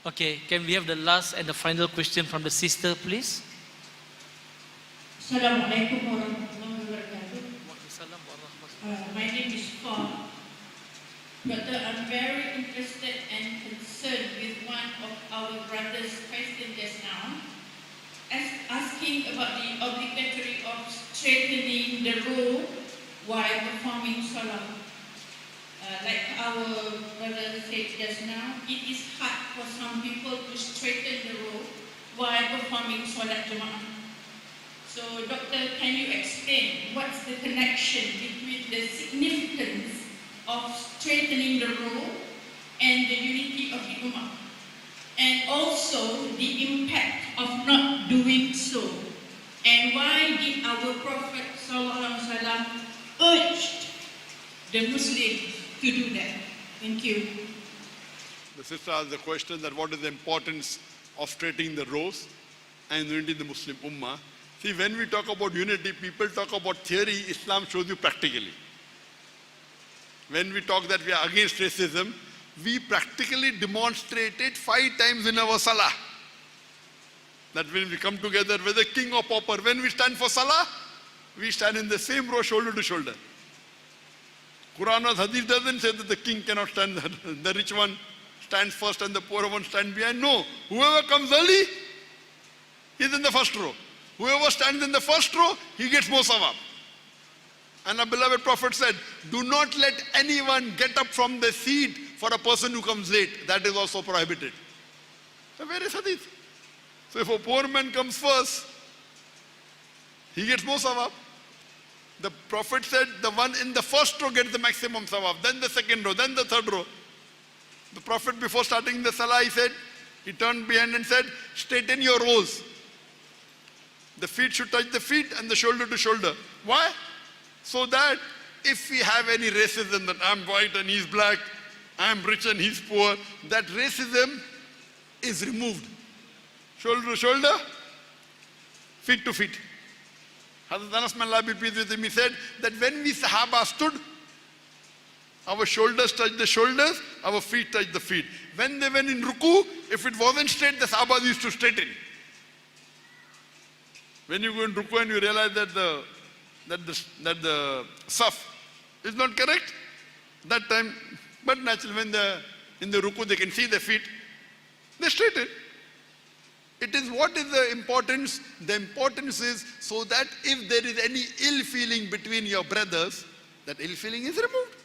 Okay, can we have the last and the final question from the sister, please? Assalamualaikum warahmatullahi wabarakatuh. My name is Fawn. Brother, I'm very interested and concerned with one of our brother's questions just now, asking about the obligatory of straightening the row while performing Salah. Like our brother said just now, it is hard for some people to straighten the row while performing Salat Jama'ah. So, Doctor, can you explain what's the connection between the significance of straightening the row and the unity of the Ummah? And also the impact of not doing so. And why did our Prophet ﷺ urge the Muslims to do that? Thank you. The sister asked the question that what is the importance of straightening the rows and unity in the Muslim Ummah. See, when we talk about unity, people talk about theory, Islam shows you practically. When we talk that we are against racism, we practically demonstrate it 5 times in our Salah. That when we come together, whether king or pauper, when we stand for Salah, we stand in the same row, shoulder to shoulder. Quran or Hadith doesn't say that the king cannot stand, the rich one stands first and the poor one stands behind. No, whoever comes early, is in the first row. Whoever stands in the first row, he gets more sawab. And our beloved Prophet said, do not let anyone get up from the seat for a person who comes late. That is also prohibited. So where is hadith? So if a poor man comes first, he gets more sawab. The Prophet said the one in the first row gets the maximum sawab, then the second row, then the third row. The Prophet, before starting the Salah, he turned behind and said, straighten your rows. The feet should touch the feet and the shoulder to shoulder. Why? So that if we have any racism that I'm white and he's black, I'm rich and he's poor, that racism is removed. Shoulder to shoulder, feet to feet. Hazrat Anas, may Allah be pleased with him, he said that when we Sahaba stood, our shoulders touched the shoulders, our feet touched the feet. When they went in ruku, if it wasn't straight, the Sahabas used to straighten. When you go in ruku and you realize that the saf is not correct, that time, but naturally when in the ruku they can see the feet, they straighten. It is what is the importance? The importance is so that if there is any ill feeling between your brothers, that ill feeling is removed.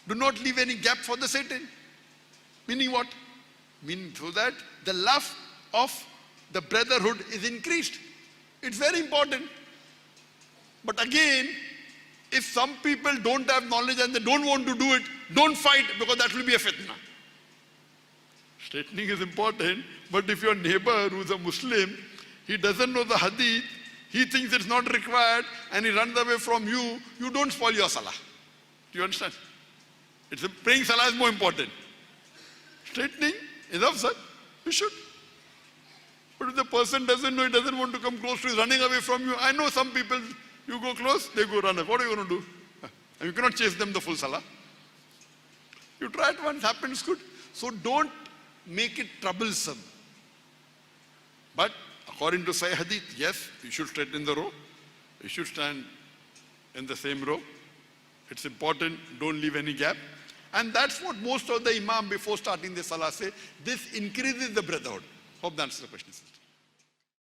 Do not leave any gap for the Satan. Meaning what? Meaning so that the love of the brotherhood is increased. It's very important. But again, if some people don't have knowledge and they don't want to do it, don't fight, because that will be a fitna. Straightening is important, but if your neighbor who's a Muslim, he doesn't know the hadith, he thinks it's not required and he runs away from you, you don't spoil your salah. Do you understand? Praying salah is more important. Straightening is afzal, you should. But if the person doesn't know, he doesn't want to come close to you, running away from you. I know some people, you go close, they go run away. What are you going to do? And you cannot chase them the full salah. You try it once, happens good. So don't make it troublesome. But according to Sahih Hadith, yes, you should straighten the row. You should stand in the same row. It's important, don't leave any gap. And that's what most of the imam before starting the salah say, this increases the brotherhood. Hope that answers the question, sister.